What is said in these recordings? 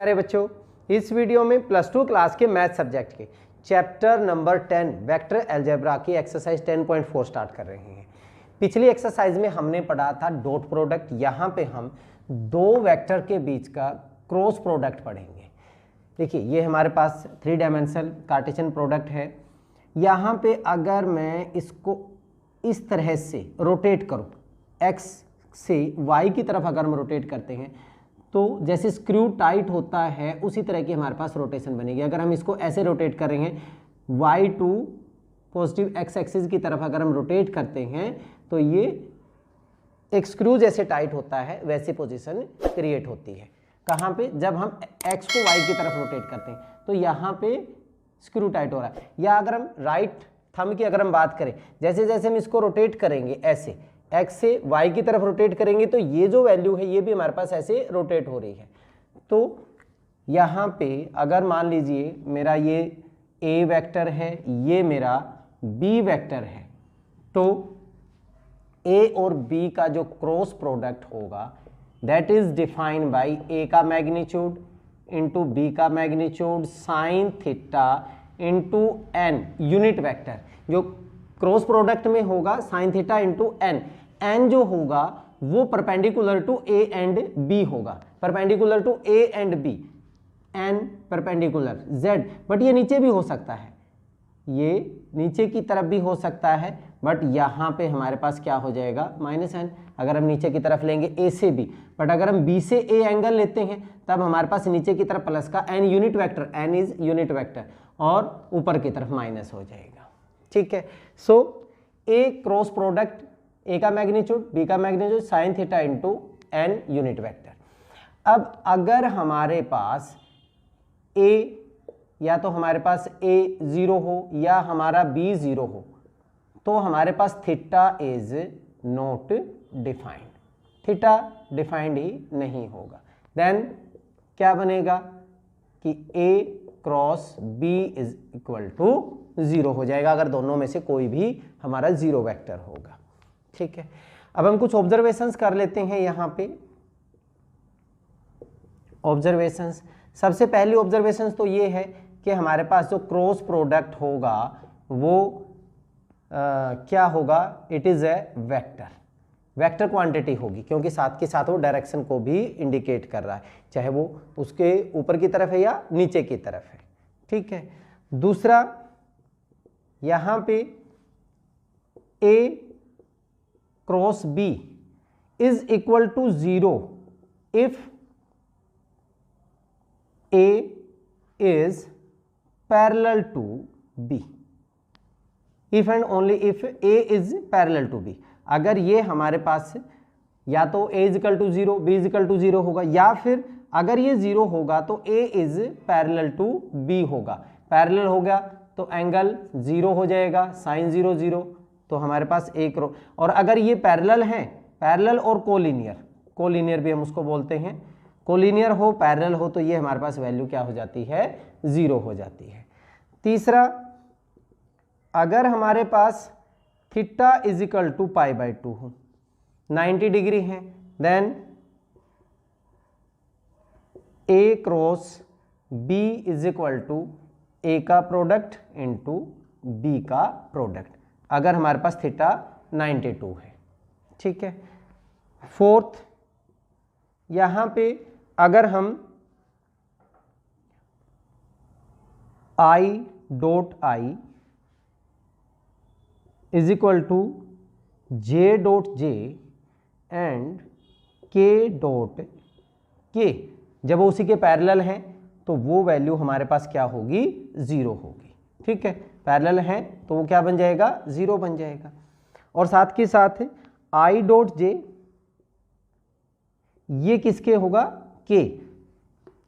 अरे बच्चों, इस वीडियो में प्लस 2 क्लास के मैथ सब्जेक्ट के चैप्टर नंबर 10 वेक्टर अलजेब्रा की एक्सरसाइज 10.4 स्टार्ट कर रहे हैं। पिछली एक्सरसाइज में हमने पढ़ा था डॉट प्रोडक्ट। यहाँ पे हम दो वेक्टर के बीच का क्रॉस प्रोडक्ट पढ़ेंगे। देखिए, ये हमारे पास 3 डायमेंशनल कार्टेशियन प्रोडक्ट है। यहाँ पे अगर मैं इसको इस तरह से रोटेट करूँ, एक्स से वाई की तरफ अगर हम रोटेट करते हैं तो जैसे स्क्रू टाइट होता है उसी तरह की हमारे पास रोटेशन बनेगी। अगर हम इसको ऐसे रोटेट कर रहे हैं Y to positive X axis की तरफ अगर हम रोटेट करते हैं तो ये एक स्क्रू जैसे टाइट होता है वैसी पोजीशन क्रिएट होती है। कहाँ पे? जब हम एक्स को वाई की तरफ रोटेट करते हैं तो यहाँ पे स्क्रू टाइट हो रहा है। या अगर हम राइट थंब की अगर हम बात करें, जैसे जैसे हम इसको रोटेट करेंगे ऐसे एक्स से वाई की तरफ रोटेट करेंगे तो ये जो वैल्यू है ये भी हमारे पास ऐसे रोटेट हो रही है। तो यहाँ पे अगर मान लीजिए मेरा ये ए वेक्टर है, ये मेरा बी वेक्टर है, तो ए और बी का जो क्रॉस प्रोडक्ट होगा that is defined by A का मैग्नीट्यूड इंटू बी का magnitude sine theta into N unit vector. जो क्रॉस प्रोडक्ट में होगा sine theta into n, n जो होगा वो perpendicular to A and B होगा, perpendicular to A and B, n perpendicular Z. But ये नीचे भी हो सकता है, ये नीचे की तरफ भी हो सकता है, बट यहाँ पे हमारे पास क्या हो जाएगा माइनस एन अगर हम नीचे की तरफ लेंगे ए से बी। बट अगर हम बी से ए एंगल लेते हैं तब हमारे पास नीचे की तरफ प्लस का N unit vector, N is unit vector, और ऊपर की तरफ माइनस हो जाएगा। ठीक है, सो ए क्रॉस प्रोडक्ट ए का मैग्नीट्यूड बी का magnitude sine theta into N unit vector. अब अगर हमारे पास ए या तो हमारे पास ए 0 हो या हमारा बी 0 हो तो हमारे पास theta is not defined, theta defined ही नहीं होगा। देन क्या बनेगा कि A cross B is equal to 0 हो जाएगा अगर दोनों में से कोई भी हमारा 0 वेक्टर होगा। ठीक है, अब हम कुछ ऑब्जर्वेशंस कर लेते हैं। यहाँ पे ऑब्जर्वेशंस, सबसे पहली ऑब्जर्वेशंस तो ये है कि हमारे पास जो क्रॉस प्रोडक्ट होगा वो क्या होगा, it is a vector, vector quantity होगी क्योंकि साथ के साथ वो डायरेक्शन को भी इंडिकेट कर रहा है, चाहे वो उसके ऊपर की तरफ है या नीचे की तरफ है। ठीक है, दूसरा यहाँ पे A cross B is equal to 0 if A is parallel to B, if and only if A is parallel to B. अगर ये हमारे पास या तो A is equal to 0 B is equal to 0 होगा, या फिर अगर ये 0 होगा तो A is parallel to B होगा। पैरेलल हो गया तो एंगल 0 हो जाएगा, साइन 0 0, तो हमारे पास एक रो। और अगर ये पैरेलल है, पैरेलल और कोलिनियर, कोलिनियर भी हम उसको बोलते हैं, कोलिनियर हो पैरेलल हो तो ये हमारे पास वैल्यू क्या हो जाती है 0 हो जाती है। तीसरा, अगर हमारे पास theta is equal to pi by 2 हो, 90 डिग्री है, then A cross B is equal to A का प्रोडक्ट इंटू बी का प्रोडक्ट अगर हमारे पास थीटा 92 है। ठीक है, फोर्थ, यहाँ पे अगर हम I dot I is equal to J dot J and K dot K, जब वो उसी के पैरेलल हैं तो वो वैल्यू हमारे पास क्या होगी 0 होगी। ठीक है, पैरेलल है तो वो क्या बन जाएगा 0 बन जाएगा। और साथ के साथ आई डॉट जे ये किसके होगा के,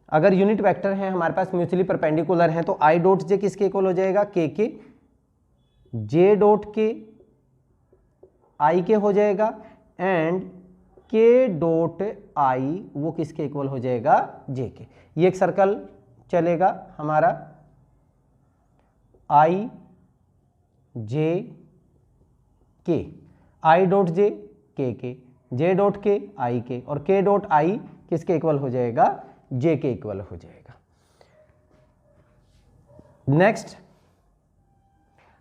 अगर यूनिट वेक्टर है हमारे पास म्यूचुअली परपेंडिकुलर है तो आई डॉट जे किसके इक्वल हो जाएगा के, जे डॉट के आई के हो जाएगा एंड के डॉट आई वो किसके इक्वल हो जाएगा जे के। ये एक सर्कल चलेगा हमारा आई जे के, आई डॉट जे के, जे डॉट के आई के, और के डॉट आई किसके इक्वल हो जाएगा जे के इक्वल हो जाएगा। नेक्स्ट,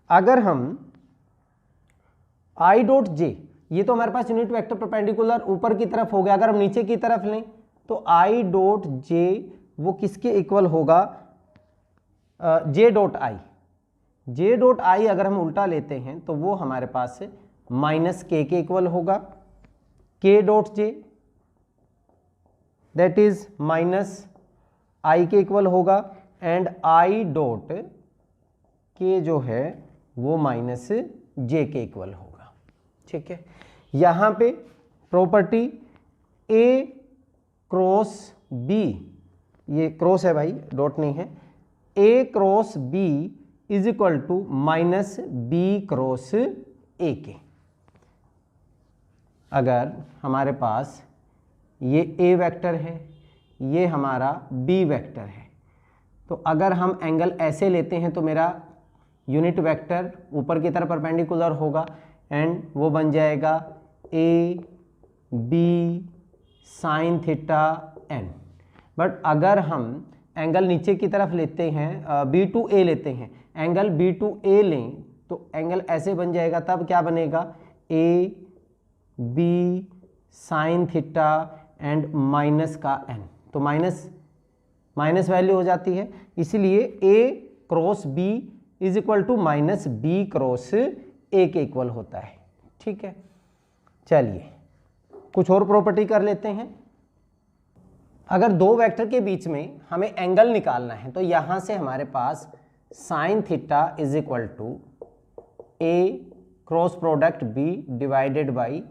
अगर हम आई डॉट जे, ये तो हमारे पास यूनिट वेक्टर परपेंडिकुलर ऊपर की तरफ हो गया, अगर हम नीचे की तरफ लें तो आई डॉट जे वो किसके इक्वल होगा, J dot I. J dot I अगर हम उल्टा लेते हैं तो वो हमारे पास माइनस के इक्वल होगा। K dot j that is minus i k equal होगा, एंड आई डॉट के जो है वो माइनस जे के इक्वल होगा। ठीक है, यहाँ पे प्रॉपर्टी ए क्रॉस बी, ये क्रॉस है भाई, डॉट नहीं है, A cross B is equal to minus B cross A के। अगर हमारे पास ये ए वेक्टर है, ये हमारा बी वेक्टर है, तो अगर हम एंगल ऐसे लेते हैं तो मेरा यूनिट वेक्टर ऊपर की तरफ परपेंडिकुलर होगा एंड वो बन जाएगा A B sine theta N. But अगर हम एंगल नीचे की तरफ लेते हैं, बी टू ए लेते हैं, एंगल बी टू ए लें तो एंगल ऐसे बन जाएगा, तब क्या बनेगा, A B sine theta and minus का एन, तो माइनस वैल्यू हो जाती है, इसलिए A cross B is equal to minus B cross A के इक्वल होता है। ठीक है, चलिए कुछ और प्रॉपर्टी कर लेते हैं। अगर दो वेक्टर के बीच में हमें एंगल निकालना है तो यहां से हमारे पास sine theta is equal to A cross product B divided by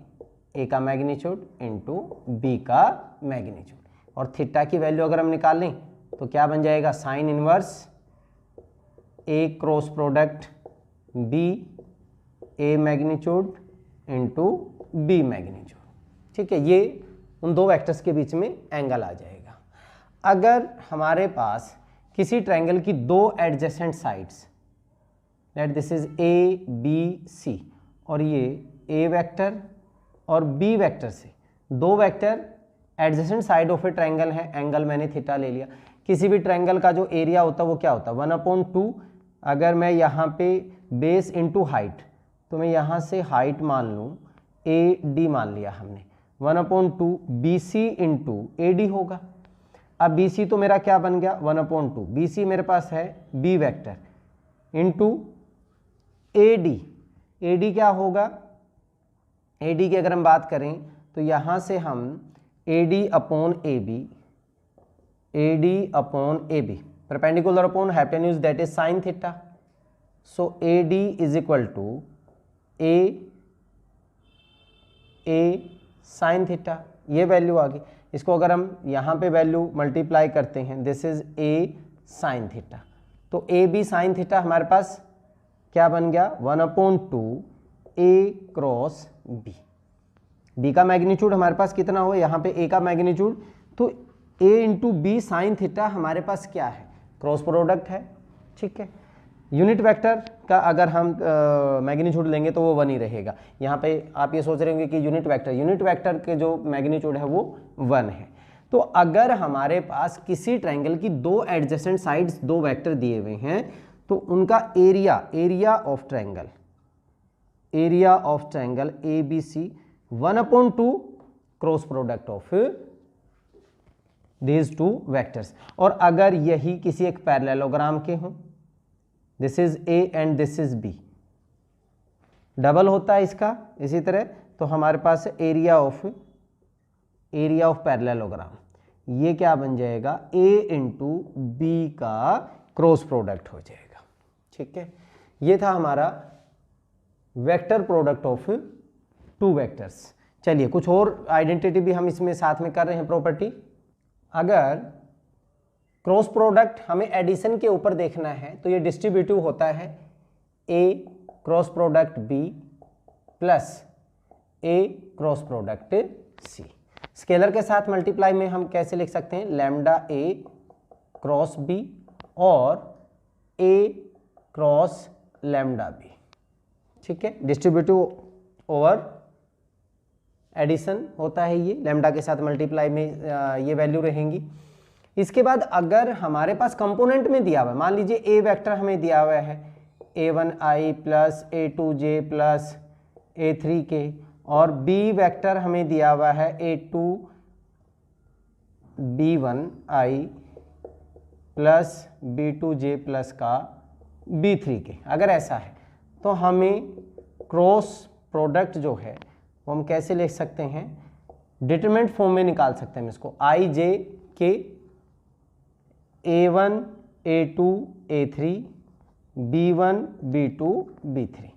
A का मैग्नीट्यूड इंटू बी का मैग्नीट्यूड, और थीटा की वैल्यू अगर हम निकालें तो क्या बन जाएगा, sine inverse A cross product B A magnitude into B magnitude. ठीक है, ये उन दो वेक्टर्स के बीच में एंगल आ जाएगा। अगर हमारे पास किसी ट्रायंगल की दो adjacent sides, let this is A B C, और ये ए वेक्टर और बी वेक्टर से दो vector adjacent side of a triangle है, एंगल मैंने थीटा ले लिया। किसी भी ट्रायंगल का जो एरिया होता है वो क्या होता है, 1/2। अगर मैं यहाँ पे बेस इंटू हाइट, तो मैं यहाँ से हाइट मान लूँ ए डी मान लिया हमने, 1/2 B C into A D होगा। अब बी सी तो मेरा क्या बन गया, 1/2 बी सी मेरे पास है B vector into A D. A D क्या होगा, ए डी की अगर हम बात करें तो यहाँ से हम A D upon A B, A D upon A B perpendicular upon hypotenuse that is sine theta, so A D is equal to A sine theta, ये वैल्यू आ गई। इसको अगर हम यहाँ पे वैल्यू मल्टीप्लाई करते हैं, this is A sine theta, तो ए बी साइन थीटा हमारे पास क्या बन गया, 1/2 ए क्रॉस बी। बी का मैग्नीट्यूड हमारे पास कितना हो, यहाँ पे ए का मैग्नीट्यूड, तो ए इंटू बी साइन थीटा हमारे पास क्या है, क्रॉस प्रोडक्ट है। ठीक है, यूनिट वेक्टर का अगर हम मैग्नीट्यूड लेंगे तो वो 1 ही रहेगा। यहाँ पे आप ये सोच रहे होंगे कि यूनिट वेक्टर के जो मैग्नीट्यूड है वो 1 है। तो अगर हमारे पास किसी ट्रायंगल की दो एडजेसेंट साइड्स दो वेक्टर दिए हुए हैं तो उनका area of triangle A B C 1/2 cross product of these two vectors. और अगर यही किसी एक पैरेललोग्राम के हों, this is A and this is B, double होता है इसका इसी तरह, तो हमारे पास एरिया ऑफ पैरेललोग्राम, ये क्या बन जाएगा, ए इंटू बी का क्रॉस प्रोडक्ट हो जाएगा। ठीक है, ये था हमारा vector product of two vectors. चलिए कुछ और आइडेंटिटी भी हम इसमें साथ में कर रहे हैं प्रॉपर्टी। अगर क्रॉस प्रोडक्ट हमें एडिशन के ऊपर देखना है तो ये डिस्ट्रीब्यूटिव होता है, A cross product B plus A cross product C. Scalar के साथ मल्टीप्लाई में हम कैसे लिख सकते हैं, लैम्डा ए क्रॉस बी और ए क्रॉस लैम्डा बी। ठीक है, डिस्ट्रीब्यूटिव ओवर एडिशन होता है ये, लैम्डा के साथ मल्टीप्लाई में ये वैल्यू रहेंगी। इसके बाद अगर हमारे पास कंपोनेंट में दिया हुआ है, मान लीजिए ए वेक्टर हमें दिया हुआ है a1i plus a2j plus a3k, और बी वेक्टर हमें दिया हुआ है a2b1i प्लस b2j प्लस का b3k। अगर ऐसा है तो हमें क्रॉस प्रोडक्ट जो है वो हम कैसे लिख सकते हैं, डिटरमिनेंट फॉर्म में निकाल सकते हैं इसको, i j के a1 a2 a3 b1 b2 b3।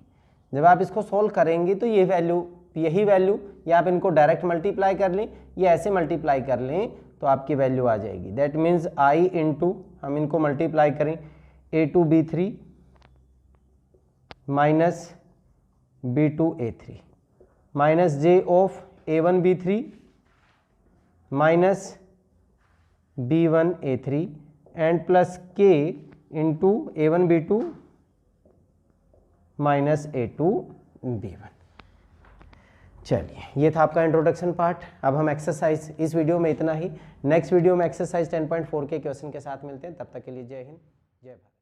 जब आप इसको सोल्व करेंगे तो ये वैल्यू, यही वैल्यू, या आप इनको डायरेक्ट मल्टीप्लाई कर लें या ऐसे मल्टीप्लाई कर लें तो आपकी वैल्यू आ जाएगी। दैट मीन्स i इंटू, हम इनको मल्टीप्लाई करें, a2 b3 minus b2 a3 minus j of a1 b3 minus b1 a3 and plus k into a1 b2 minus a2 b1। चलिए, ये था आपका इंट्रोडक्शन पार्ट। अब हम एक्सरसाइज, इस वीडियो में इतना ही। नेक्स्ट वीडियो में एक्सरसाइज 10.4 के क्वेश्चन के साथ मिलते हैं। तब तक के लिए जय हिंद, जय भारत।